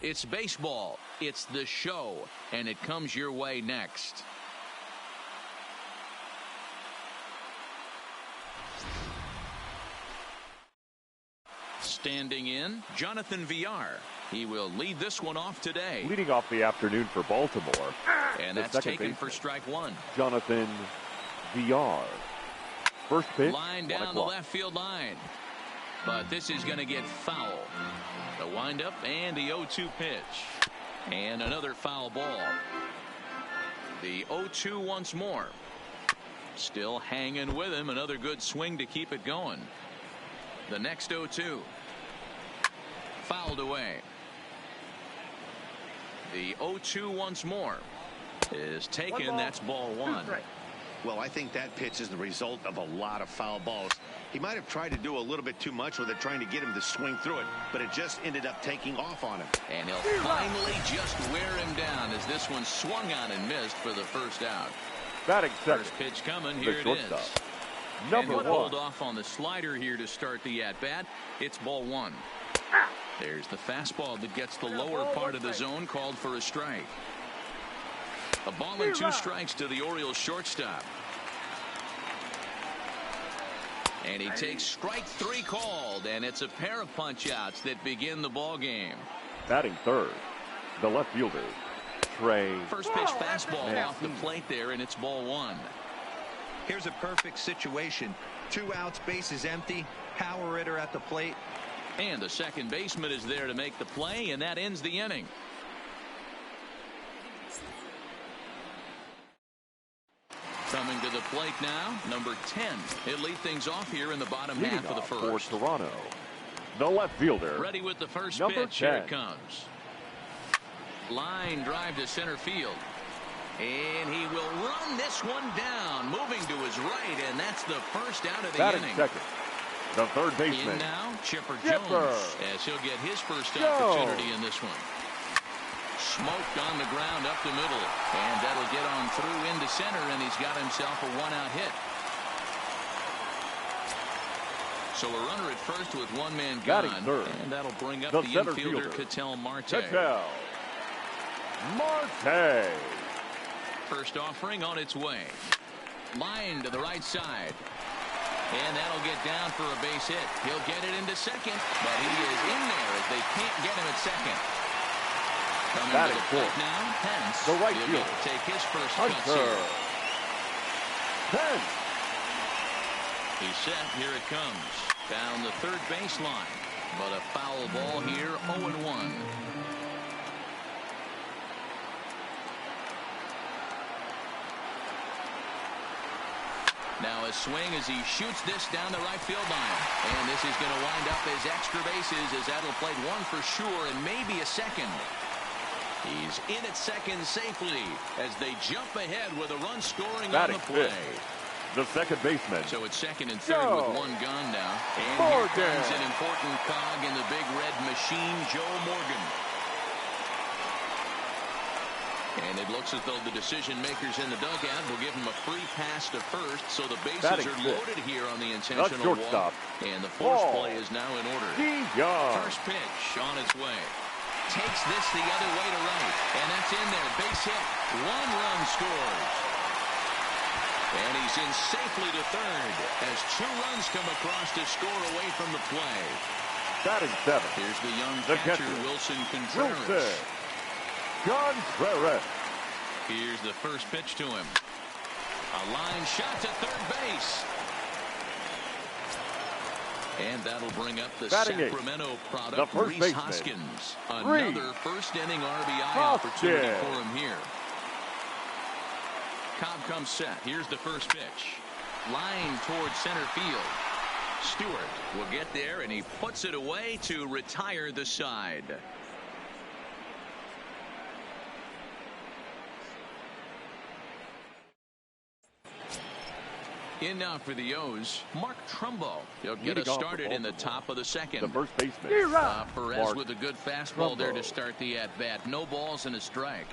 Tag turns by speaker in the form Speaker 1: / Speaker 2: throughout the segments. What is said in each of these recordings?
Speaker 1: It's baseball. It's the show. And it comes your way next. Standing in, Jonathan Villar. He will lead this one off today.
Speaker 2: Leading off the afternoon for Baltimore.
Speaker 1: And that's taken for strike one.
Speaker 2: Jonathan Villar. First pitch.
Speaker 1: Line down the left field line. But this is going to get foul. The windup and the 0-2 pitch. And another foul ball. The 0-2 once more. Still hanging with him. Another good swing to keep it going. The next 0-2. Fouled away. The 0-2 once more is taken. That's ball one.
Speaker 3: Well, I think that pitch is the result of a lot of foul balls. He might have tried to do a little bit too much with it, trying to get him to swing through it, but it just ended up taking off on him.
Speaker 1: And he'll finally just wear him down as this one swung on and missed for the first out.
Speaker 2: Batting second.
Speaker 1: First pitch coming. Here it is.
Speaker 2: Number one.
Speaker 1: Hold off on the slider here to start the at-bat. It's ball one. There's the fastball that gets the lower part of the zone, called for a strike. A ball and 2 strikes to the Orioles shortstop. And he takes strike 3 called, and it's a pair of punch-outs that begin the ball game.
Speaker 2: Batting third, the left fielder, Trey.
Speaker 1: First pitch fastball off the plate there, and it's ball one.
Speaker 4: Here's a perfect situation. 2 outs, bases empty, power hitter at the plate.
Speaker 1: And the second baseman is there to make the play, and that ends the inning. Coming to the plate now, number 10. He'll lead things off here in the bottom half of the first.
Speaker 2: For Toronto, the left fielder.
Speaker 1: Ready with the first
Speaker 2: number
Speaker 1: pitch.
Speaker 2: 10.
Speaker 1: Here it comes. Line drive to center field. And he will run this one down, moving to his right, and that's the first out of the inning.
Speaker 2: Second, the third baseman.
Speaker 1: In now, Chipper Jones, as he'll get his first opportunity in this one. Smoked on the ground up the middle, and that'll get on through into center, and he's got himself a 1-out hit. So a runner at first with 1 man gone, and that'll bring up the infielder Ketel Marte. First offering on its way. Line to the right side. And that'll get down for a base hit. He'll get it into second, but he is in there as they can't get him at second. Coming to the plate now, Pence.
Speaker 2: The right
Speaker 1: fielder take his first cuts here.
Speaker 2: Pence.
Speaker 1: He's set. Here it comes. Down the third baseline. But a foul ball here, 0-1. Now a swing as he shoots this down the right field line. And this is going to wind up as extra bases as that'll play 1 for sure and maybe a second. He's in at second safely as they jump ahead with a run scoring on the play.
Speaker 2: The second baseman.
Speaker 1: So it's second and third with 1 gone now. And here comes an important cog in the big red machine, Joe Morgan. And it looks as though the decision makers in the dugout will give him a free pass to first, so the bases are loaded here on the intentional walk. And the force play is now in order. First pitch on its way. Takes this the other way to right. And that's in there. Base hit. 1 run scores. And he's in safely to third as 2 runs come across to score away from the play.
Speaker 2: Batting 7.
Speaker 1: Here's the young catcher, Wilson Contreras.
Speaker 2: Contreras.
Speaker 1: Here's the first pitch to him. A line shot to third base. And that'll bring up the Sacramento product, Rhys Hoskins. Another first inning RBI opportunity for him here. Cobb comes set. Here's the first pitch. Line towards center field. Stewart will get there, and he puts it away to retire the side. In now for the O's, Mark Trumbo. He'll get us started in the top of the second.
Speaker 2: The first baseman.
Speaker 1: Perez with a good fastball there to start the at-bat. No balls and a strike.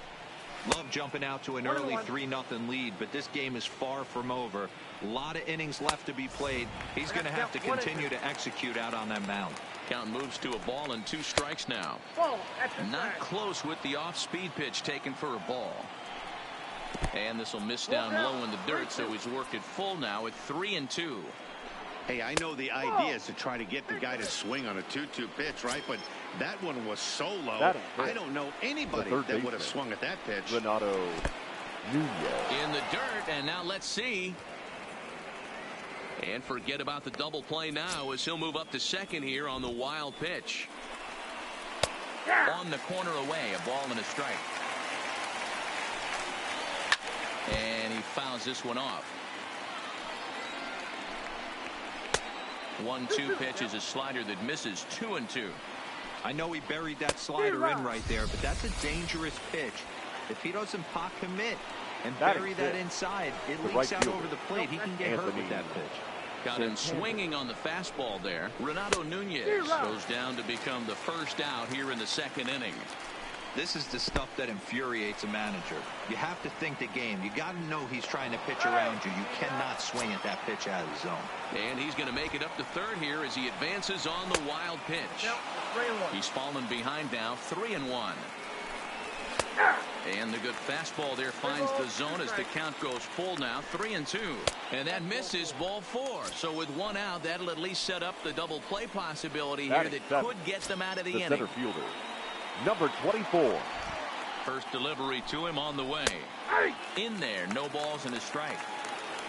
Speaker 4: Love jumping out to an early 3-0 lead, but this game is far from over. A lot of innings left to be played. He's going to have to continue to execute out on that mound.
Speaker 1: Count moves to a ball and 2 strikes now. Not close with the off-speed pitch taken for a ball. And this will miss down low in the dirt, so he's worked it full now at 3-2.
Speaker 3: Hey, I know the idea is to try to get the guy to swing on a 2-2 pitch, right? But that one was so low. I don't know anybody that would have swung at that pitch.
Speaker 2: Renato Nunez.
Speaker 1: In the dirt, and now let's see. And forget about the double play now as he'll move up to second here on the wild pitch. On the corner away, a ball and a strike. And he fouls this one off. 1-2 pitch is a slider that misses 2-2.
Speaker 4: I know he buried that slider in right there, but that's a dangerous pitch. If he doesn't pop commit and bury that inside, it leaks out over the plate. He can get hurt with that pitch.
Speaker 1: Got him swinging on the fastball there. Renato Nunez goes down to become the first out here in the second inning.
Speaker 4: This is the stuff that infuriates a manager. You have to think the game. You got to know he's trying to pitch around you. You cannot swing at that pitch out of the zone.
Speaker 1: And he's going to make it up to third here as he advances on the wild pitch. He's fallen behind now, 3-1. And the good fastball there finds the zone as the count goes full now, 3-2. And that misses, ball 4. So with 1 out, that'll at least set up the double play possibility here that could get them out of the inning.
Speaker 2: Center fielder, number 24.
Speaker 1: First delivery to him on the way. In there, no balls and a strike.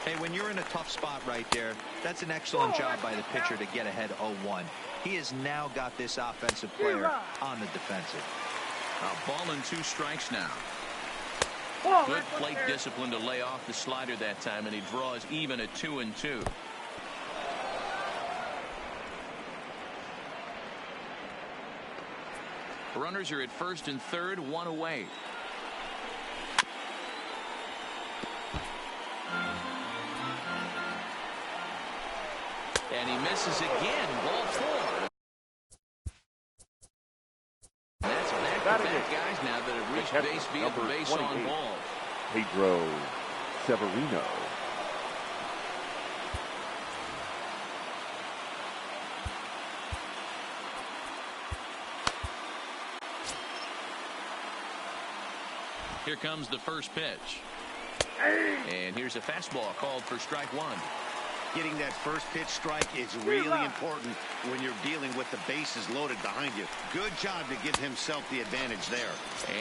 Speaker 4: Hey, when you're in a tough spot right there, that's an excellent job by the pitcher to get ahead 0-1. He has now got this offensive player on the defensive.
Speaker 1: A ball and 2 strikes now. Good plate discipline to lay off the slider that time, and he draws even at 2-2. Runners are at first and third, 1 away. And he misses again, ball 4. That's back-to-back guys now that have reached base via the base on ball.
Speaker 2: Pedro Severino.
Speaker 1: Here comes the first pitch. And here's a fastball called for strike 1.
Speaker 3: Getting that first pitch strike is really important when you're dealing with the bases loaded behind you. Good job to give himself the advantage there.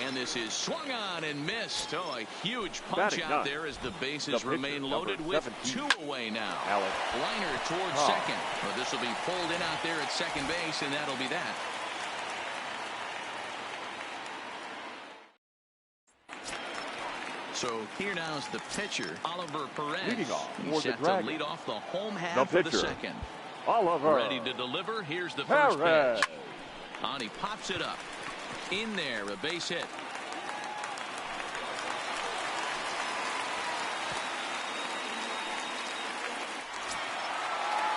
Speaker 1: And this is swung on and missed. Oh, a huge punch out there as the bases remain loaded with 2 away now. Liner towards second. Well, this will be pulled in out there at second base, and that'll be that. So here now is the pitcher, Oliver Perez. He's set to lead off the home half of the second.
Speaker 2: Oliver.
Speaker 1: Ready to deliver. Here's the first pitch. And he pops it up. In there, a base hit.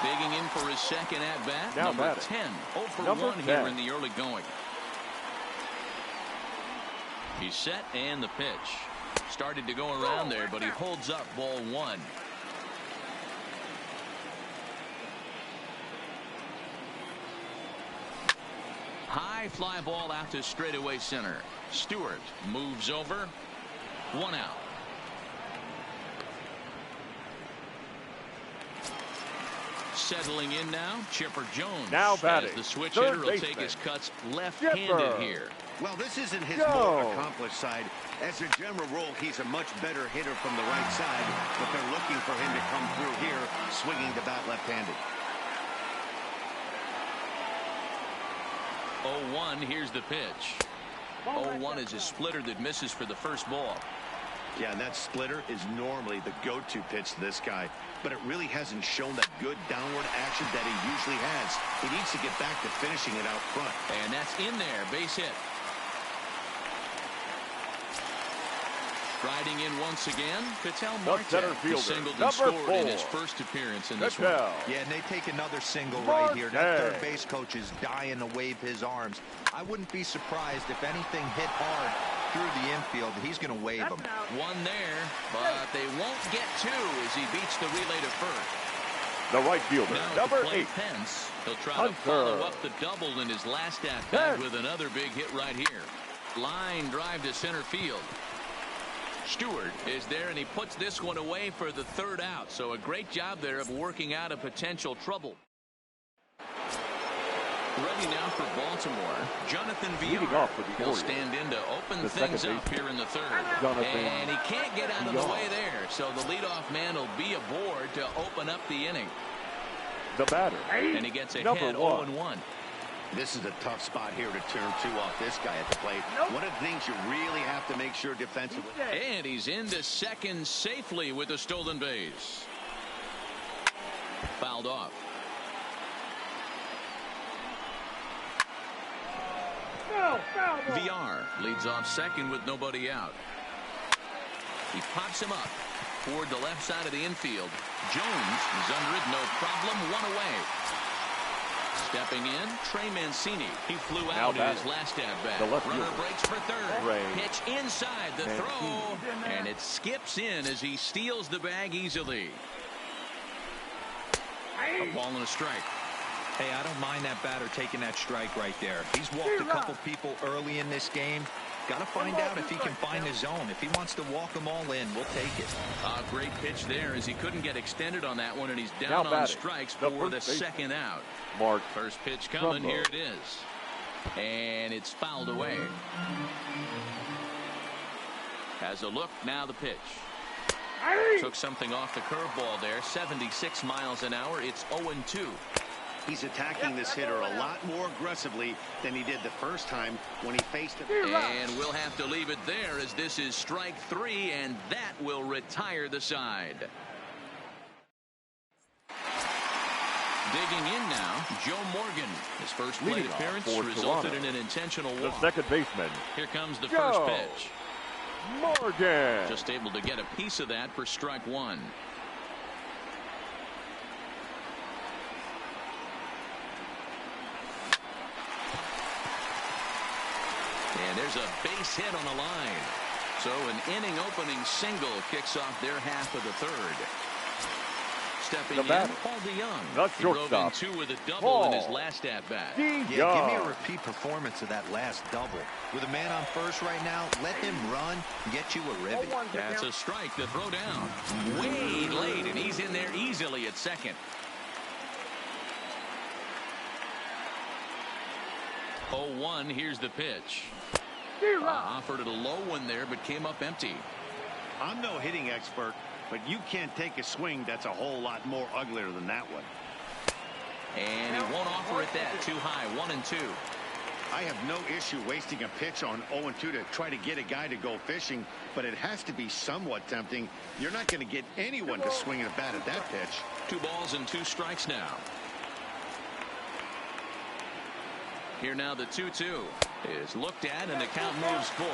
Speaker 1: Digging in for his second at-bat, number 10. 0 for 1 here in the early going. He's set, and the pitch. Started to go around there, but he holds up, ball 1. High fly ball out to straightaway center. Stewart moves over. 1 out. Settling in now, Chipper Jones.
Speaker 2: Now batting.
Speaker 1: As the switch hitter will take his cuts left-handed here.
Speaker 3: Well, this isn't his more accomplished side. As a general rule, he's a much better hitter from the right side, but they're looking for him to come through here, swinging the bat left-handed.
Speaker 1: 0-1, here's the pitch. 0-1 is a splitter that misses for the first ball.
Speaker 3: Yeah, and that splitter is normally the go-to pitch to this guy, but it really hasn't shown that good downward action that he usually has. He needs to get back to finishing it out front.
Speaker 1: And that's in there, base hit. Riding in once again, Ketel Marte. The Singleton scored in his first appearance in this one.
Speaker 4: Yeah, and they take another single right here. That third base coach is dying to wave his arms. I wouldn't be surprised if anything hit hard through the infield. He's going to wave them.
Speaker 1: One there, but they won't get 2 as he beats the relay to first.
Speaker 2: The right fielder, number 8.
Speaker 1: Pence. He'll try to follow up the double in his last at-bat with another big hit right here. Line drive to center field. Stewart is there, and he puts this one away for the 3rd out. So a great job there of working out a potential trouble. Ready now for Baltimore, Jonathan Villar. He'll stand in to open things up here in the 3rd. And he can't get out of the way there. So the leadoff man will be aboard to open up the inning.
Speaker 2: The batter.
Speaker 1: And he gets ahead 0-1.
Speaker 3: This is a tough spot here to turn 2 off this guy at the plate. One of the things you really have to make sure defensively.
Speaker 1: And he's into second safely with a stolen base. Fouled off. Villar leads off second with nobody out. He pops him up toward the left side of the infield. Jones is under it, no problem, 1 away. Stepping in, Trey Mancini. He flew out in his last at-bat. Runner breaks for 3rd. Pitch inside the throw, and it skips in as he steals the bag easily. A ball and a strike.
Speaker 4: Hey, I don't mind that batter taking that strike right there. He's walked a couple people early in this game. Got to find out if he can find his zone. If he wants to walk them all in, we'll take it.
Speaker 1: A great pitch there as he couldn't get extended on that one, and he's down on strikes for the 2nd out. First pitch coming, here it is. And it's fouled away. Has a look, now the pitch. Took something off the curveball there, 76 miles an hour. It's 0-2.
Speaker 3: He's attacking this hitter a lot more aggressively than he did the first time when he faced him.
Speaker 1: And we'll have to leave it there as this is strike 3, and that will retire the side. Digging in now, Joe Morgan. His first plate appearance resulted in an intentional walk.
Speaker 2: The second baseman.
Speaker 1: Here comes the first pitch.
Speaker 2: Morgan.
Speaker 1: Just able to get a piece of that for strike 1. And there's a base hit on the line. So an inning opening single kicks off their half of the 3rd. Stepping in, Paul DeYoung. He drove in 2 with a double in his last at-bat.
Speaker 3: Yeah, give me a repeat performance of that last double. With a man on first right now, let him run, get you a ribby.
Speaker 1: That's a strike to throw down. Way late, and he's in there easily at second. 0-1, here's the pitch. Offered it a low one there, but came up empty.
Speaker 3: I'm no hitting expert, but you can't take a swing that's a whole lot more uglier than that one.
Speaker 1: And he won't offer it that. Too high, 1-2.
Speaker 3: I have no issue wasting a pitch on 0-2 to try to get a guy to go fishing, but it has to be somewhat tempting. You're not going to get anyone to swing a bat at that pitch.
Speaker 1: 2 balls and 2 strikes now. Here now the 2-2 is looked at, and the count moves full.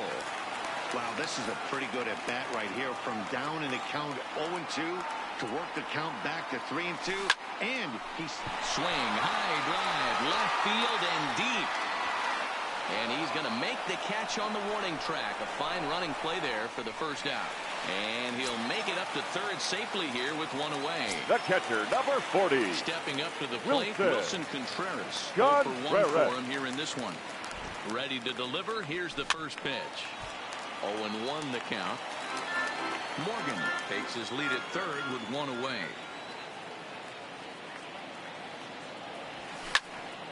Speaker 3: Wow, this is a pretty good at bat right here. From down in the count 0-2 to work the count back to 3-2, and he's
Speaker 1: swing, high drive, left field and deep. And he's going to make the catch on the warning track. A fine running play there for the 1st out. And he'll make it up to 3rd safely here with 1 away.
Speaker 2: The catcher, number 40.
Speaker 1: Stepping up to the plate, Wilson Contreras.
Speaker 2: John
Speaker 1: for 1 for him here in this one. Ready to deliver. Here's the first pitch. 0-1 the count. Morgan takes his lead at 3rd with 1 away.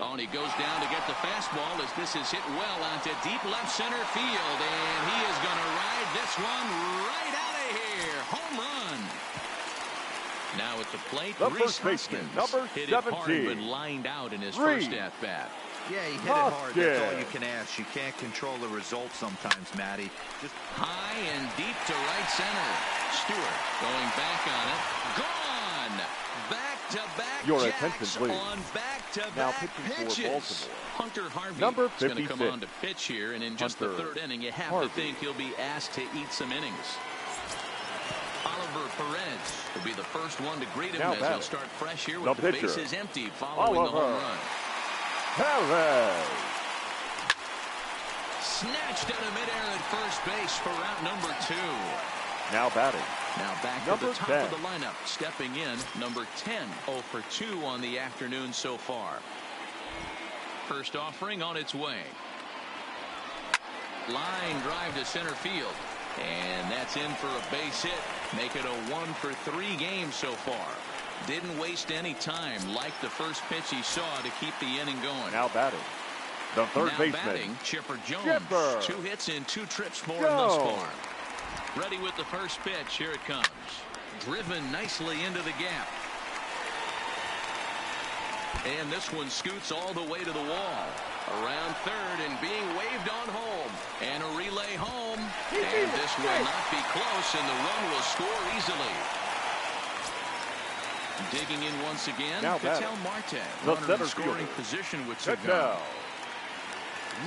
Speaker 1: Oh, and he goes down to get the fastball as this is hit well onto deep left center field. And he is going to ride this one right out of here. Home run. Now at the plate,
Speaker 2: the first baseman, number 17.
Speaker 1: Hit it hard, but lined out in his first at-bat.
Speaker 4: Yeah, he hit it hard. That's all you can ask. You can't control the result sometimes, Matty.
Speaker 1: Just high and deep to right center. Stewart going back on it. Gone. Back-to-back jacks on back-to-back pitches. Hunter Harvey is going to come on to pitch here, and in just the 3rd inning, you have to think he'll be asked to eat some innings. Oliver Perez will be the first one to greet him as he'll start fresh here with the bases empty following the home run.
Speaker 2: Perez.
Speaker 1: Snatched out of midair at first base for route number 2.
Speaker 2: Now batting,
Speaker 1: Now back to the top of the lineup. Stepping in, number 10. 0 for 2 on the afternoon so far. First offering on its way. Line drive to center field. And that's in for a base hit. Make it a 1 for 3 game so far. Didn't waste any time like the first pitch he saw to keep the inning going.
Speaker 2: Now batting. The third baseman.
Speaker 1: Batting, Chipper Jones. 2 hits in 2 trips for him thus far. Ready with the first pitch. Here it comes. Driven nicely into the gap. And this one scoots all the way to the wall. Around third and being waved on home. And a relay home. And this will not be close, and the run will score easily. Digging in once again, Ketel Marte. Runner in scoring position with Ketel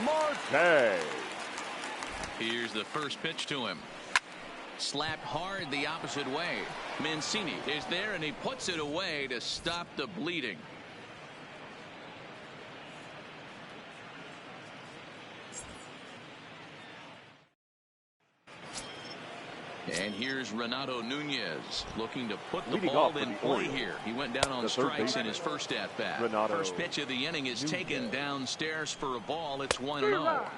Speaker 2: Marte.
Speaker 1: Here's the first pitch to him. Slapped hard the opposite way. Mancini is there, and he puts it away to stop the bleeding. And here's Renato Nunez looking to put the ball in play here. He went down on strikes in his first at bat. First pitch of the inning is taken downstairs for a ball. It's 1-0.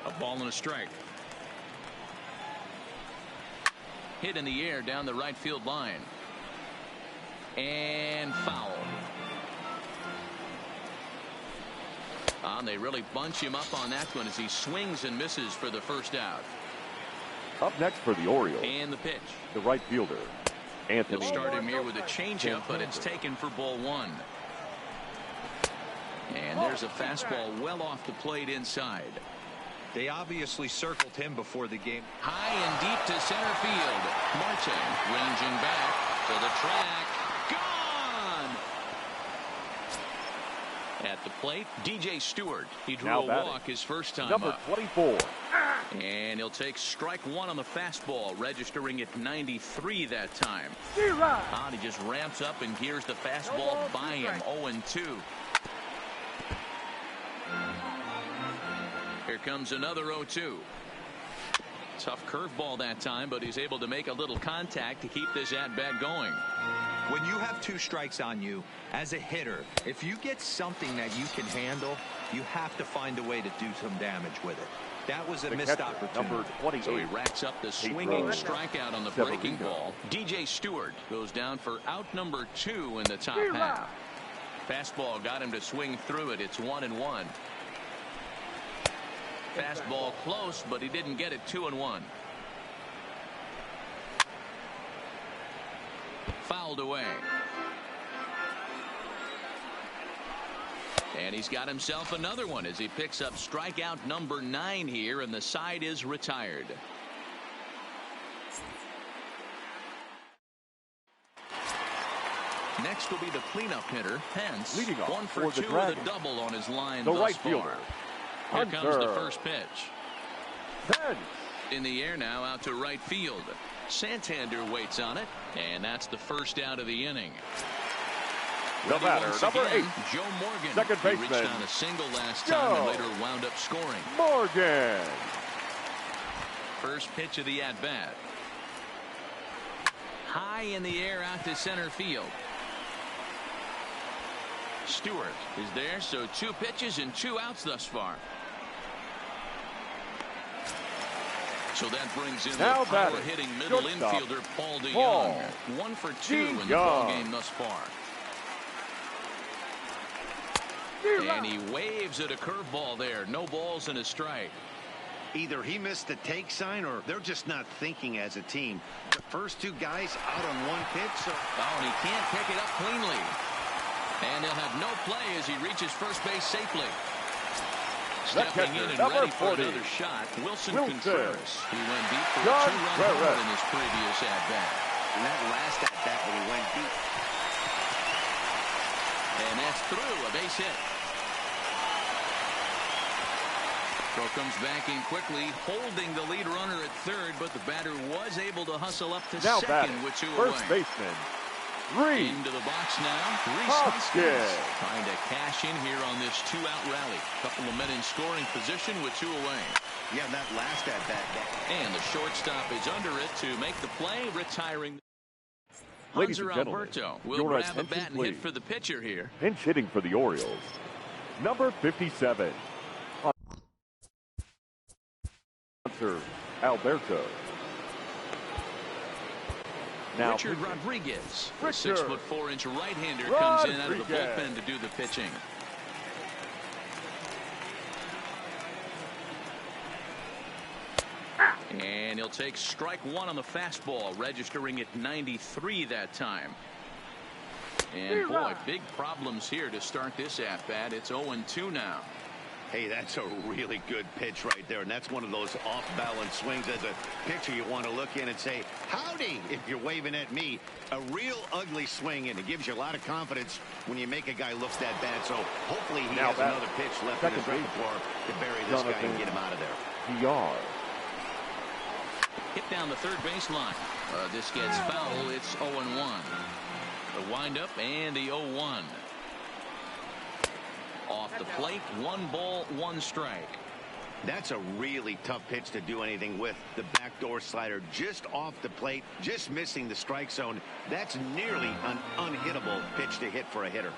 Speaker 1: A ball and a strike. Hit in the air down the right field line. And foul. They really bunch him up on that one as he swings and misses for the first out.
Speaker 2: Up next for the Orioles.
Speaker 1: And the pitch.
Speaker 2: The right fielder, Anthony.
Speaker 1: They'll start him here with a changeup, but it's taken for ball 1. And there's a fastball well off the plate inside.
Speaker 4: They obviously circled him before the game.
Speaker 1: High and deep to center field. Marte ranging back to the track. Gone! At the plate, DJ Stewart. He drew a walk his first time
Speaker 2: Number
Speaker 1: up.
Speaker 2: 24.
Speaker 1: And he'll take strike 1 on the fastball, registering at 93 that time. He just ramps up and gears the fastball by him. 0-2. Here comes another 0-2. Tough curveball that time, but he's able to make a little contact to keep this at-bat going.
Speaker 4: When you have 2 strikes on you, as a hitter, if you get something that you can handle, you have to find a way to do some damage with it. That was a missed opportunity.
Speaker 2: Number 28.
Speaker 1: So he racks up the swinging strikeout on the breaking ball. DJ Stewart goes down for out number 2 in the top half. Fastball got him to swing through it. It's 1-1. Fastball close, but he didn't get it. 2-1. Fouled away. And he's got himself another one as he picks up strikeout number 9 here, and the side is retired. Next will be the cleanup hitter, Pence.
Speaker 2: Leading off
Speaker 1: 1 for 2 with a double on his line
Speaker 2: the
Speaker 1: thus
Speaker 2: right
Speaker 1: far.
Speaker 2: fielder.
Speaker 1: Here comes the first pitch.
Speaker 2: Pence.
Speaker 1: In the air now out to right field. Santander waits on it, and that's the first out of the inning.
Speaker 2: The batter, number 8.
Speaker 1: Joe Morgan.
Speaker 2: Second baseman.
Speaker 1: He reached on a single last time and later wound up scoring.
Speaker 2: Morgan.
Speaker 1: First pitch of the at-bat. High in the air out to center field. Stewart is there, so 2 pitches and 2 outs thus far. So that brings in the power-hitting middle infielder, Paul DeYoung. 1 for 2 in the ballgame thus far. And he waves at a curveball there. No balls and a strike.
Speaker 3: Either he missed the take sign or they're just not thinking as a team. The first 2 guys out on 1 pitch.
Speaker 1: And he can't pick it up cleanly. And he'll have no play as he reaches first base safely. Stepping in and ready for another shot, Wilson Contreras. He went deep for a 2-run home in his previous at-bat.
Speaker 3: And that last at-bat when he went deep.
Speaker 1: And that's through, a base hit. Throw comes back in quickly, holding the lead runner at third, but the batter was able to hustle up to second with 2 away.
Speaker 2: First baseman,
Speaker 1: Into the box now. Hoskins trying to cash in here on this two-out rally. Couple of men in scoring position with two away.
Speaker 3: Yeah, that last at bat.
Speaker 1: And the shortstop is under it to make the play, retiring.
Speaker 2: Ladies and gentlemen,
Speaker 1: Alberto will grab a bat and hit for the pitcher here.
Speaker 2: Pinch hitting for the Orioles, number 57. Alberto.
Speaker 1: Now Richard Rodriguez, the 6'4" right-hander, comes in out of the bullpen to do the pitching. And he'll take strike one on the fastball, registering at 93 that time. And boy, big problems here to start this at-bat. It's 0-2 now.
Speaker 3: Hey, that's a really good pitch right there, and that's one of those off-balance swings. As a pitcher, you want to look in and say, howdy, if you're waving at me. A real ugly swing, and it gives you a lot of confidence when you make a guy look that bad. So hopefully he has another pitch left in his repertoire to bury this guy and get him out of there.
Speaker 2: PR.
Speaker 1: Hit down the third baseline. This gets foul. It's 0-1. The windup and the 0-1. Off the plate, 1 ball, 1 strike.
Speaker 3: That's a really tough pitch to do anything with. The backdoor slider just off the plate, just missing the strike zone. That's nearly an unhittable pitch to hit for a hitter.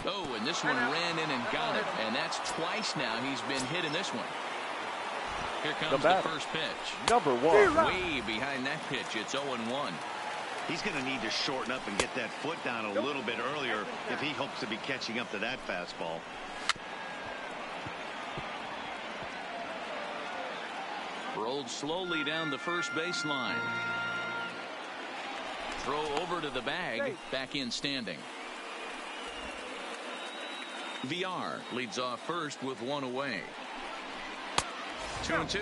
Speaker 1: Oh, and this one ran in and got it. And that's twice now he's been hit in this one. Here comes the first pitch.
Speaker 2: Number 1.
Speaker 1: Way behind that pitch. It's 0-1.
Speaker 3: He's going to need to shorten up and get that foot down a little bit earlier if he hopes to be catching up to that fastball.
Speaker 1: Rolled slowly down the first baseline. Throw over to the bag. Back in standing. VR leads off first with 1 away. 2-2.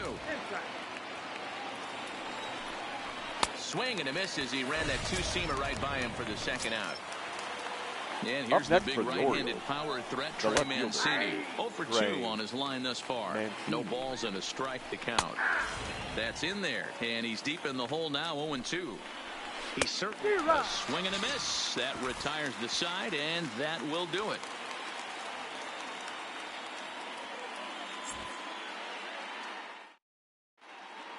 Speaker 1: Swing and a miss as he ran that two-seamer right by him for the second out. And here's the big right-handed power threat, Trey Mancini. 0 for 2 on his line thus far. No balls and a strike to count. That's in there, and he's deep in the hole now, 0-2.
Speaker 3: He's certainly
Speaker 1: a swing and a miss. That retires the side, and that will do it.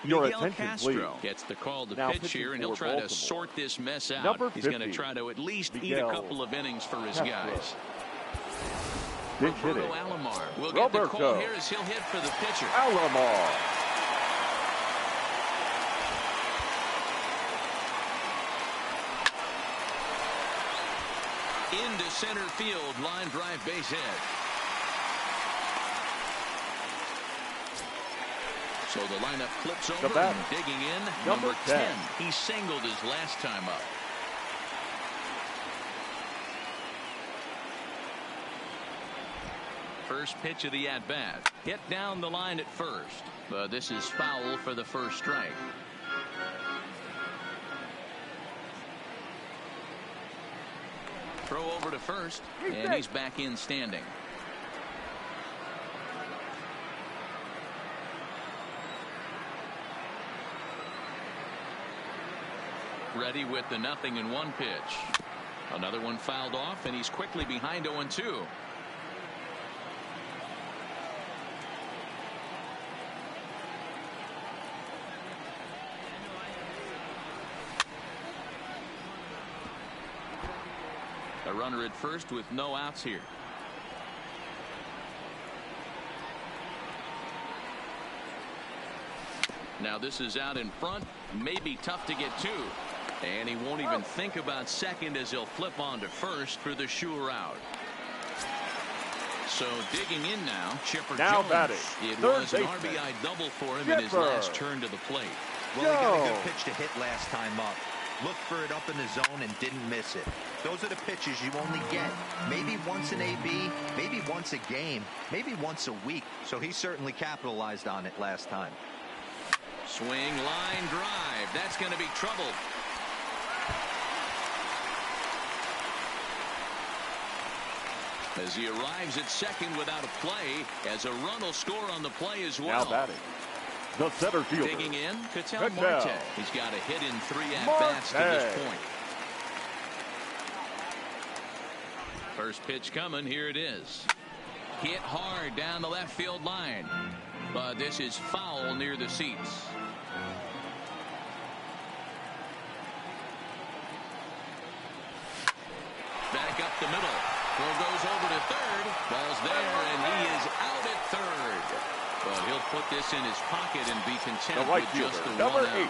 Speaker 2: Your
Speaker 1: Miguel
Speaker 2: attention,
Speaker 1: Castro
Speaker 2: please.
Speaker 1: gets the call to
Speaker 2: Now
Speaker 1: pitch here, and he'll try
Speaker 2: Baltimore.
Speaker 1: to sort this mess out.
Speaker 2: Number
Speaker 1: He's going to try to at least eat a couple of innings for his guys. Roberto Alomar will get the call here as he'll hit for the pitcher.
Speaker 2: Alomar.
Speaker 1: Into center field, line drive, base hit. So the lineup flips over and digging in, number 10. He singled his last time up. First pitch of the at-bat. Hit down the line at first. But this is foul for the first strike. Throw over to first, and he's back in standing. Ready with the 0-1 pitch. Another one fouled off, and he's quickly behind 0-2. A runner at first with no outs here. Now this is out in front, may be tough to get to. And he won't even think about second as he'll flip on to first for the sure out. So digging in now, Chipper Jones.
Speaker 2: Batting.
Speaker 1: It was an RBI double for him in his last turn to the plate.
Speaker 4: Well, he got a good pitch to hit last time up. Looked for it up in the zone and didn't miss it. Those are the pitches you only get. Maybe once an AB, maybe once a game, maybe once a week. So he certainly capitalized on it last time.
Speaker 1: Swing, line drive. That's going to be trouble. As he arrives at second without a play, as a run will score on the play as well.
Speaker 2: Now batting. The center fielder.
Speaker 1: Digging in, Ketel Marte. He's got a hit in 3 at-bats to this point. First pitch coming. Here it is. Hit hard down the left field line. But this is foul near the seats. Back up the middle. Throw goes over to third. Ball's there, and he is out at third. But he'll put this in his pocket and be content with just the
Speaker 2: number 8.
Speaker 1: 1 out.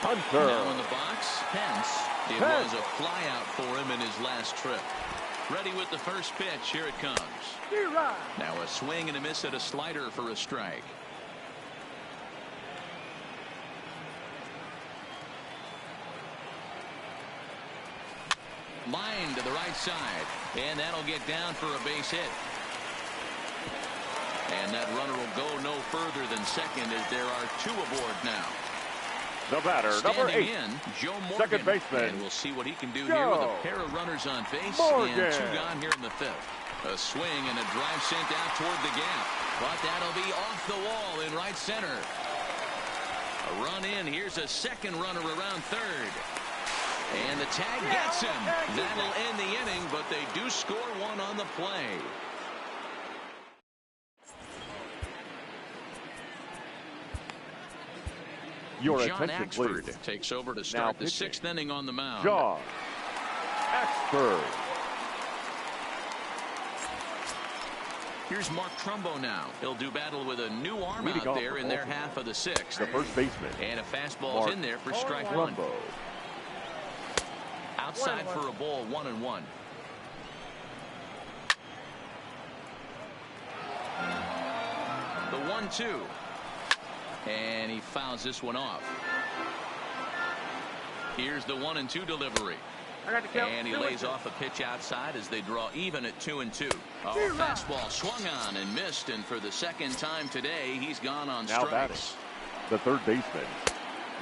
Speaker 2: Hunter.
Speaker 1: Now in the box, Pence. It was a flyout for him in his last trip. Ready with the first pitch. Here it comes. Now a swing and a miss at a slider for a strike. Line to the right side, and that'll get down for a base hit. And that runner will go no further than second as there are 2 aboard now.
Speaker 2: The batter, number 8.
Speaker 1: In, Joe Morgan.
Speaker 2: Second baseman.
Speaker 1: And we'll see what he can do here with a pair of runners on base and 2 gone here in the 5th. A swing and a drive sent out toward the gap. But that'll be off the wall in right center. A run in. Here's a second runner around third. And the tag gets him. That'll end the inning, but they do score 1 on the play.
Speaker 2: Your
Speaker 1: John
Speaker 2: attention,
Speaker 1: Axford
Speaker 2: please.
Speaker 1: takes over to start the 6th inning on the mound.
Speaker 2: John Axford.
Speaker 1: Here's Mark Trumbo now. He'll do battle with a new arm out there in their half of the 6th.
Speaker 2: The first baseman.
Speaker 1: And a fastball's in there for strike 1. Outside for a ball, 1-1. The 1-2. And he fouls this one off. Here's the 1-2 delivery. And he lays off a pitch outside as they draw even at 2-2. Oh, fastball swung on and missed, and for the second time today, he's gone on strikes.
Speaker 2: Batting, the third baseman.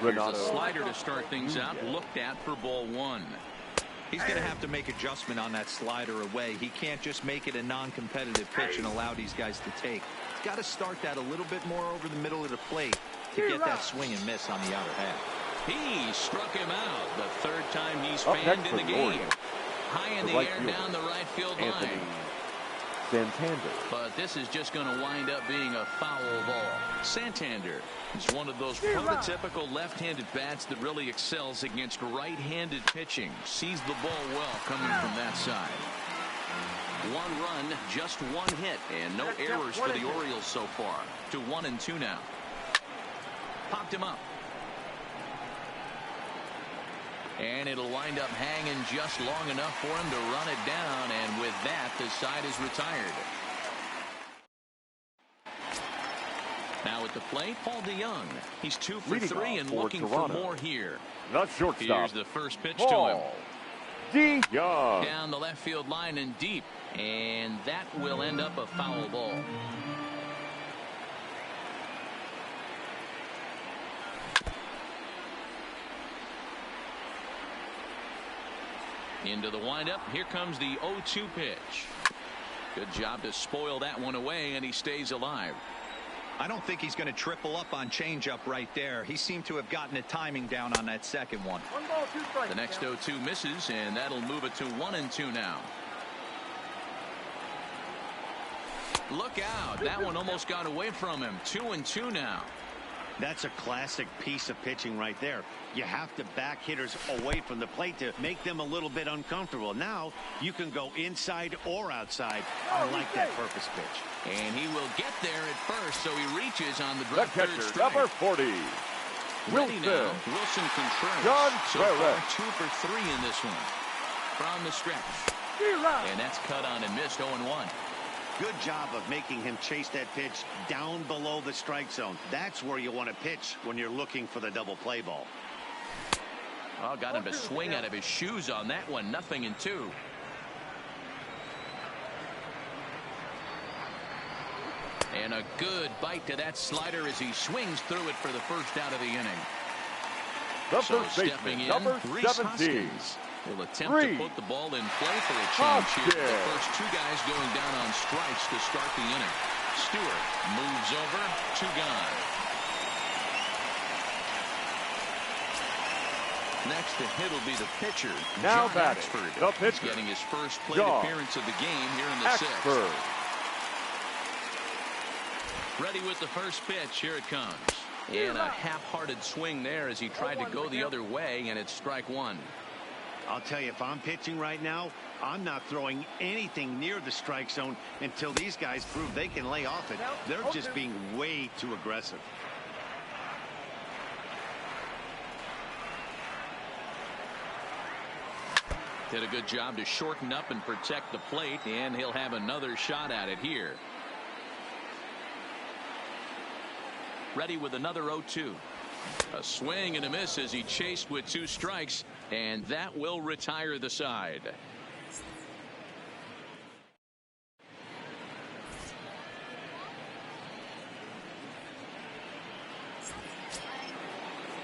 Speaker 1: Here's a slider to start things out, looked at for ball 1.
Speaker 4: He's going to have to make adjustment on that slider away. He can't just make it a non-competitive pitch and allow these guys to take. He's got to start that a little bit more over the middle of the plate to get that swing and miss on the outer half.
Speaker 1: He struck him out the 3rd time he's fanned in the game. High in the air down the right field line.
Speaker 2: Santander.
Speaker 1: But this is just going to wind up being a foul ball. Santander is one of those prototypical left-handed bats that really excels against right-handed pitching. Sees the ball well coming from that side. 1 run, just 1 hit, and no errors for the Orioles so far. To 1-2 now. Popped him up. And it'll wind up hanging just long enough for him to run it down, and with that, the side is retired. Now at the plate, Paul DeYoung. He's 2 for 3 and looking for more here.
Speaker 2: The shortstop.
Speaker 1: Here's the first pitch to him.
Speaker 2: DeYoung.
Speaker 1: Down the left field line and deep, and that will end up a foul ball. Into the windup. Here comes the 0-2 pitch. Good job to spoil that one away, and he stays alive.
Speaker 4: I don't think he's going to triple up on changeup right there. He seemed to have gotten the timing down on that second one.
Speaker 1: The next 0-2 misses, and that'll move it to 1-2 now. Look out. That one almost got away from him. 2-2 now.
Speaker 3: That's a classic piece of pitching right there. You have to back hitters away from the plate to make them a little bit uncomfortable. Now you can go inside or outside. I like that purpose pitch.
Speaker 1: And he will get there at first, so he reaches on the drop third
Speaker 2: catcher,
Speaker 1: strike.
Speaker 2: number 40.
Speaker 1: Ready now, Wilson Contreras.
Speaker 2: John
Speaker 1: so far 2 for 3 in this one. From the stretch. And that's cut on and missed 0-1.
Speaker 3: Good job of making him chase that pitch down below the strike zone. That's where you want to pitch when you're looking for the double play ball.
Speaker 1: Oh, got him to swing out of his shoes on that one. 0-2. And a good bite to that slider as he swings through it for the first out of the inning.
Speaker 2: The
Speaker 1: so
Speaker 2: first
Speaker 1: stepping
Speaker 2: baseman,
Speaker 1: in,
Speaker 2: number
Speaker 1: Rhys
Speaker 2: 17.
Speaker 1: Hoskins will attempt to put the ball in play for a change here. The first 2 guys going down on strikes to start the inning. Stewart moves over, 2 gone. Next to hit will be the pitcher,
Speaker 2: Now
Speaker 1: John
Speaker 2: batting,
Speaker 1: Axford.
Speaker 2: the pitcher.
Speaker 1: He's getting his first plate
Speaker 2: John
Speaker 1: appearance of the game here in the
Speaker 2: Axford.
Speaker 1: sixth. Ready with the first pitch. Here it comes. And a half-hearted swing there as he tried to go the other way, and it's strike one.
Speaker 3: I'll tell you, if I'm pitching right now, I'm not throwing anything near the strike zone until these guys prove they can lay off it. They're just being way too aggressive.
Speaker 1: Did a good job to shorten up and protect the plate, and he'll have another shot at it here. Ready with another 0-2. A swing and a miss as he chased with 2 strikes, and that will retire the side.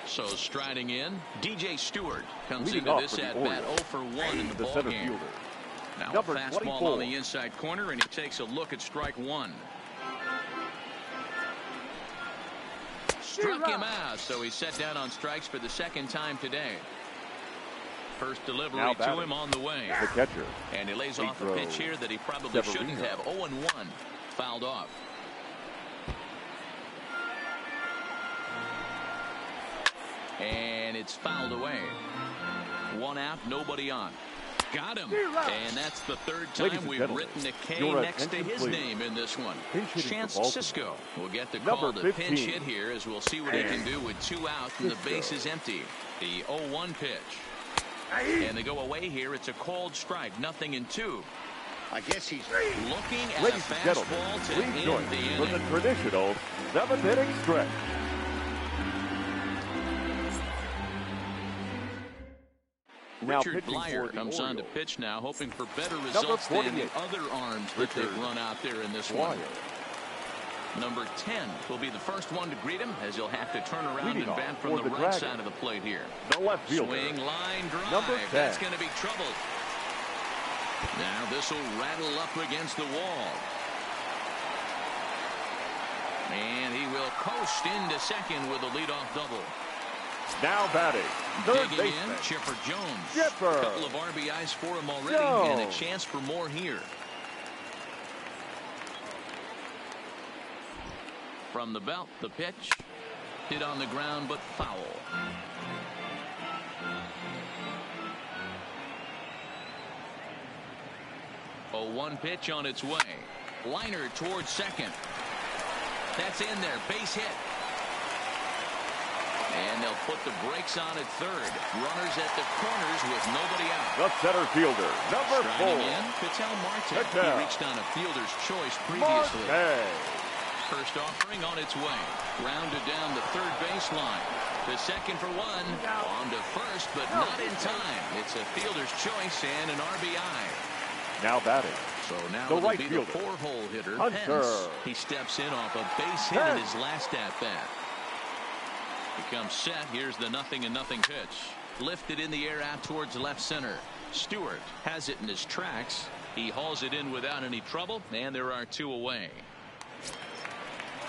Speaker 1: So striding in, DJ Stewart comes into this at-bat 0 for 1 in the ballgame. Now a fastball
Speaker 2: 24.
Speaker 1: on the inside corner, and he takes a look at strike one. Struck him out, so he's set down on strikes for the second time today. First delivery to him on the way.
Speaker 2: The catcher.
Speaker 1: And he lays off a pitch here that he probably shouldn't have. 0-1. Fouled off. And it's fouled away. 1 out, nobody on. Got him. And that's the third time we've written a K next to his name in this one. Chance Cisco will get the call to pinch hit here, as we'll see what he can do with 2 outs and the base is empty. The 0-1 pitch. And they go away here. It's a called strike. 0-2.
Speaker 3: I guess he's
Speaker 1: looking at a fastball to end the inning.
Speaker 2: For the traditional 7th inning stretch.
Speaker 1: Richard Blyer comes on to pitch now, hoping for better results than the other arms that they've run out there in this one. Number 10 will be the first one to greet him, as he'll have to turn around and bat from the right side of the plate here.
Speaker 2: The left fielder.
Speaker 1: Swing, line, drive.
Speaker 2: Number 10.
Speaker 1: That's going to be trouble. Now this will rattle up against the wall. And he will coast into second with a leadoff double.
Speaker 2: Now batting, third
Speaker 1: Digging
Speaker 2: baseman,
Speaker 1: in, Chipper Jones.
Speaker 2: Chipper.
Speaker 1: A couple of RBIs for him already, and a chance for more here. From the belt, the pitch. Hit on the ground, but foul. A 1 pitch on its way. Liner towards second. That's in there. Base hit. And they'll put the brakes on at third. Runners at the corners with nobody out.
Speaker 2: The center fielder, number 4.
Speaker 1: In, Patel Marte. He reached on a fielder's choice previously. First offering on its way. Grounded down the third baseline. The second for 1. On to first, but not in time. It's a fielder's choice and an RBI.
Speaker 2: Now batting.
Speaker 1: So now
Speaker 2: the
Speaker 1: it'll
Speaker 2: right
Speaker 1: be
Speaker 2: fielder,
Speaker 1: the 4-hole hitter,
Speaker 2: Hunter.
Speaker 1: Pence. He steps in off a base hit in his last at-bat. He comes set. Here's the 0-0 pitch. Lifted in the air out towards left center. Stewart has it in his tracks. He hauls it in without any trouble, and there are 2 away.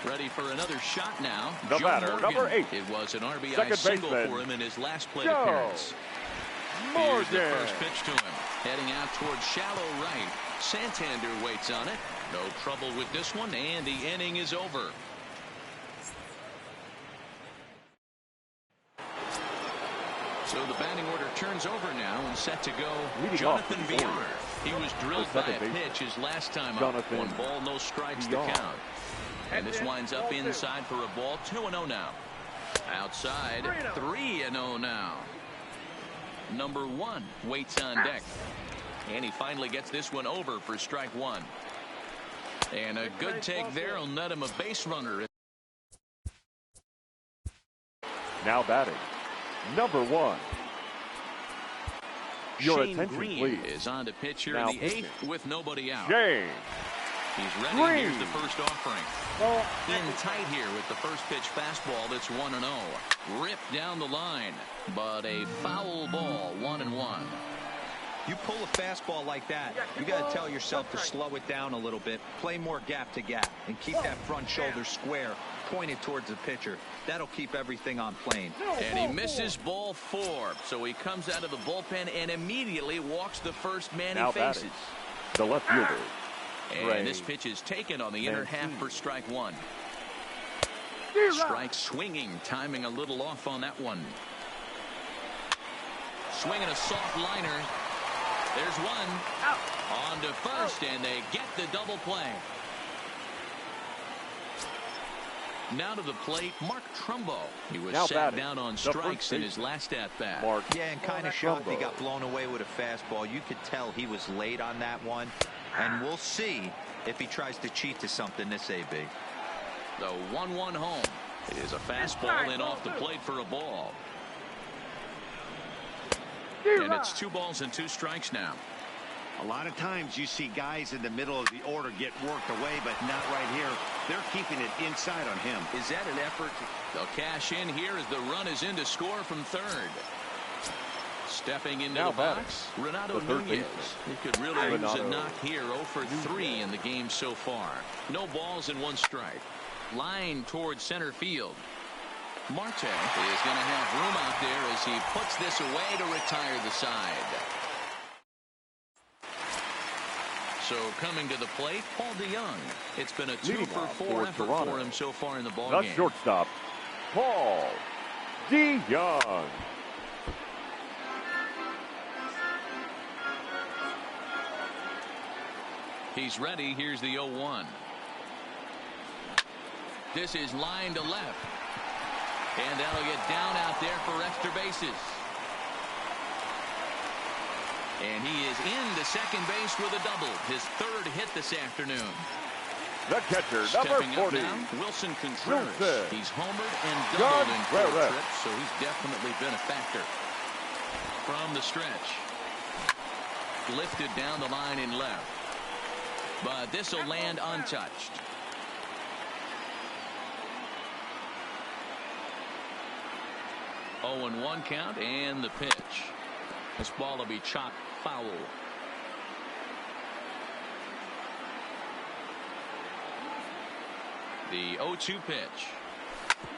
Speaker 1: Ready for another shot now.
Speaker 2: The batter,
Speaker 1: Morgan.
Speaker 2: number 8.
Speaker 1: It was an RBI
Speaker 2: Second
Speaker 1: single
Speaker 2: baseman,
Speaker 1: for him in his last plate
Speaker 2: Joe
Speaker 1: appearance.
Speaker 2: Morgan.
Speaker 1: Here's the first pitch to him. Heading out towards shallow right. Santander waits on it. No trouble with this one, and the inning is over. So the batting order turns over now and set to go. Jonathan Villar. He was drilled by a pitch his last time up. 1 ball, no strikes to count. And this winds up inside for a ball. 2-0 now. Outside, 3-0 now. Number 1 waits on deck. And he finally gets this one over for strike 1. And a good take there will net him a base runner.
Speaker 2: Now batting, number 1. Your
Speaker 1: Shane
Speaker 2: attention,
Speaker 1: Green
Speaker 2: please.
Speaker 1: is on to pitch here
Speaker 2: Now
Speaker 1: in the 8th with nobody out.
Speaker 2: Shane
Speaker 1: He's ready.
Speaker 2: Green.
Speaker 1: Here's the first offering. In tight here with the first pitch fastball. That's 1-0. Ripped down the line, but a foul ball. 1-1.
Speaker 4: You pull a fastball like that, you got to tell yourself to slow it down a little bit, play more gap to gap, and keep that front shoulder square, pointed towards the pitcher. That'll keep everything on plane.
Speaker 1: And he misses ball 4. So he comes out of the bullpen and immediately walks the first man he faces.
Speaker 2: The left fielder.
Speaker 1: And this pitch is taken on the inner half for strike 1. Strike swinging, timing a little off on that one. Swinging a soft liner. There's one. Out. On to first, and they get the double play. Now to the plate, Mark Trumbo. He was sat down on strikes in his last at-bat.
Speaker 4: Yeah, and kind of shocked he got blown away with a fastball. You could tell he was late on that one. And we'll see if he tries to cheat to something this AB.
Speaker 1: The 1-1 home. It is a fastball in off the plate for a ball. And it's 2 balls and 2 strikes now.
Speaker 3: A lot of times you see guys in the middle of the order get worked away, but not right here. They're keeping it inside on him.
Speaker 1: Is that an effort? They'll cash in here as the run is in to score from third. Stepping into the box, Renato Nunez. He could really use a knock here. 0 for 3 in the game so far. No balls and 1 strike. Line towards center field. Marte is going to have room out there as he puts this away to retire the side. So coming to the plate, Paul DeYoung. It's been a 2 for 4 effort for him so far in the ballgame.
Speaker 2: The shortstop, Paul DeYoung.
Speaker 1: He's ready. Here's the 0-1. This is line to left. And that'll get down out there for extra bases. And he is into second base with a double. His 3rd hit this afternoon.
Speaker 2: The catcher, number 40.
Speaker 1: Now, Wilson Contreras. He's homered and doubled in 4 trips, so he's definitely been a factor. From the stretch. Lifted down the line in left. But this will land untouched. Oh, and 1 count, and the pitch. This ball will be chopped foul. The 0-2 pitch.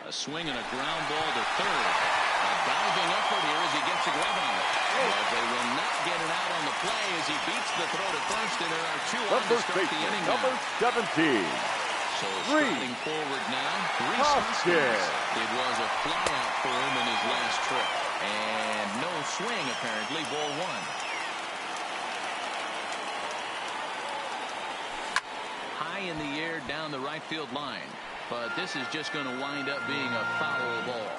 Speaker 1: A swing and a ground ball to third. A diving effort here as he gets a glove on it. But they will not get it out on the play as he beats the throw to first, and there are 2 on to start the inning.
Speaker 2: Number 17.
Speaker 1: So starting forward now, Hoskins. It was a flyout for him in his last trip. And no swing, apparently, ball 1. High in the air down the right field line. But this is just going to wind up being a foul ball.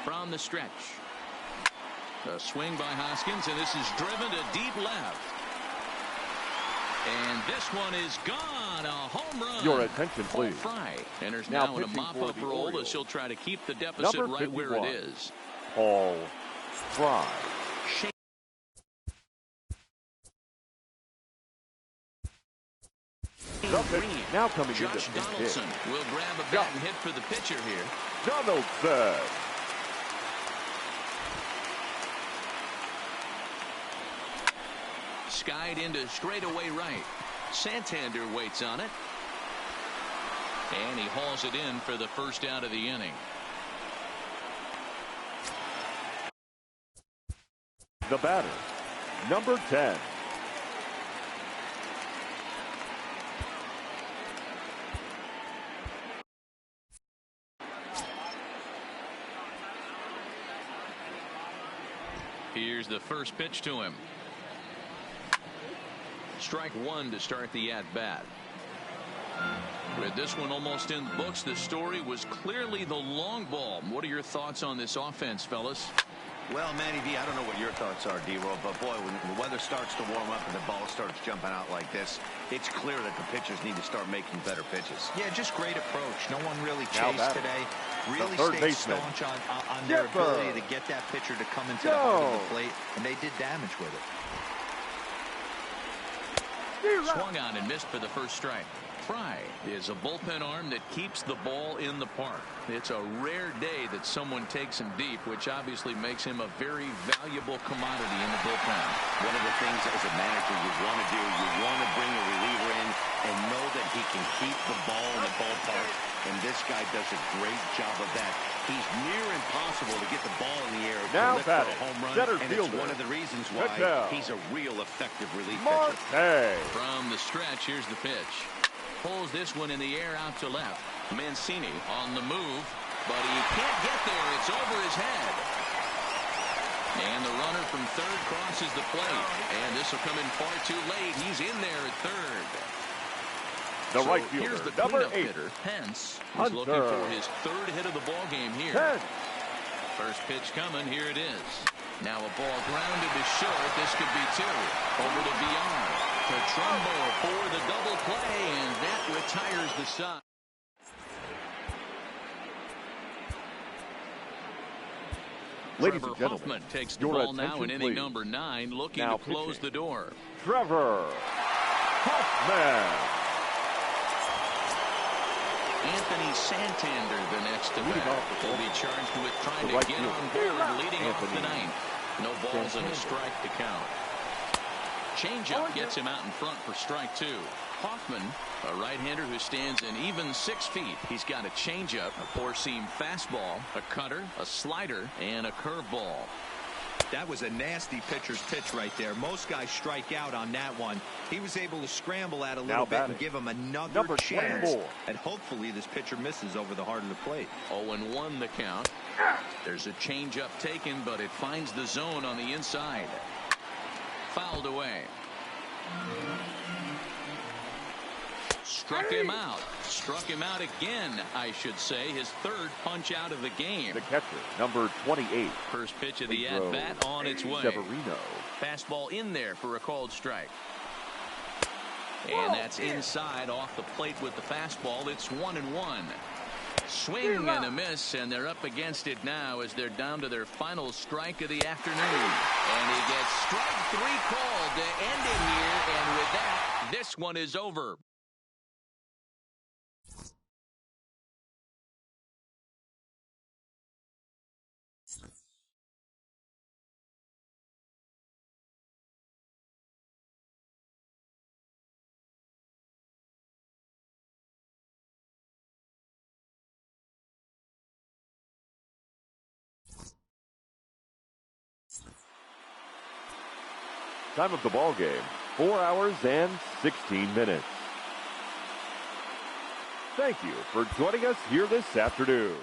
Speaker 1: From the stretch. A swing by Hoskins, and this is driven to deep left. And this one is gone. A home run.
Speaker 2: Your attention, please.
Speaker 1: Fry enters now in a mop-up role as he'll try to keep the deficit right where it is.
Speaker 2: Paul Fry. Now coming
Speaker 1: Josh Donaldson will grab a bat and hit for the pitcher here.
Speaker 2: Donaldson.
Speaker 1: Skied into straightaway right. Santander waits on it. And he hauls it in for the first out of the inning.
Speaker 2: The batter, number 10.
Speaker 1: Here's the first pitch to him. Strike 1 to start the at-bat. With this one almost in the books, the story was clearly the long ball. What are your thoughts on this offense, fellas?
Speaker 3: Well, Manny V, I don't know what your thoughts are, D-Roll, but boy, when the weather starts to warm up and the ball starts jumping out like this, it's clear that the pitchers need to start making better pitches.
Speaker 4: Yeah, just great approach. No one really chased today. Really stayed staunch on their ability to get that pitcher to come into the heart of the plate, and they did damage with it.
Speaker 1: Swung on and missed for the first strike. Fry is a bullpen arm that keeps the ball in the park. It's a rare day that someone takes him deep, which obviously makes him a very valuable commodity in the bullpen.
Speaker 3: One of the things as a manager you want to do, you want to bring a reliever in and know that he can keep the ball in the ballpark, and this guy does a great job of that. He's near impossible to get the ball in the air
Speaker 2: now
Speaker 3: to lift for a home run, and it's one of the reasons why he's a real effective relief pitcher.
Speaker 1: From the stretch, here's the pitch. Pulls this one in the air out to left. Mancini on the move, but he can't get there. It's over his head. And the runner from third crosses the plate. And this will come in far too late. He's in there at third.
Speaker 2: The right fielder,
Speaker 1: here's the
Speaker 2: number 8,
Speaker 1: hitter, Pence. He's looking for his third hit of the ball game here.
Speaker 2: Pence.
Speaker 1: First pitch coming. Here it is. Now a ball grounded to short. This could be 2. Over to Villar. To Trumbo for the double play, and that retires the side.
Speaker 2: Ladies and gentlemen,
Speaker 1: Hoffman takes the ball now in inning number 9, looking to close the door.
Speaker 2: Trevor Hoffman.
Speaker 1: Anthony Santander, the next to bat, will be charged with trying to get on board leading off the 9th. No balls and a strike to count. Changeup gets him out in front for strike 2. Hoffman, a right-hander who stands an even 6 feet. He's got a changeup, a four-seam fastball, a cutter, a slider, and a curveball.
Speaker 4: That was a nasty pitcher's pitch right there. Most guys strike out on that one. He was able to scramble out a little bit and give him another chance. And hopefully this pitcher misses over the heart of the plate.
Speaker 1: 0-1 the count. There's a changeup taken, but it finds the zone on the inside. Fouled away. Struck him out. Struck him out again, I should say. His third punch out of the game.
Speaker 2: The catcher, number 28.
Speaker 1: First pitch of the at-bat on its way.
Speaker 2: Severino.
Speaker 1: Fastball in there for a called strike. And that's inside off the plate with the fastball. It's 1-1. Swing and a miss, and they're up against it now as they're down to their final strike of the afternoon. And he gets strike 3 called to end it here, and with that, this one is over.
Speaker 2: Time of the ball game, 4 hours and 16 minutes. Thank you for joining us here this afternoon.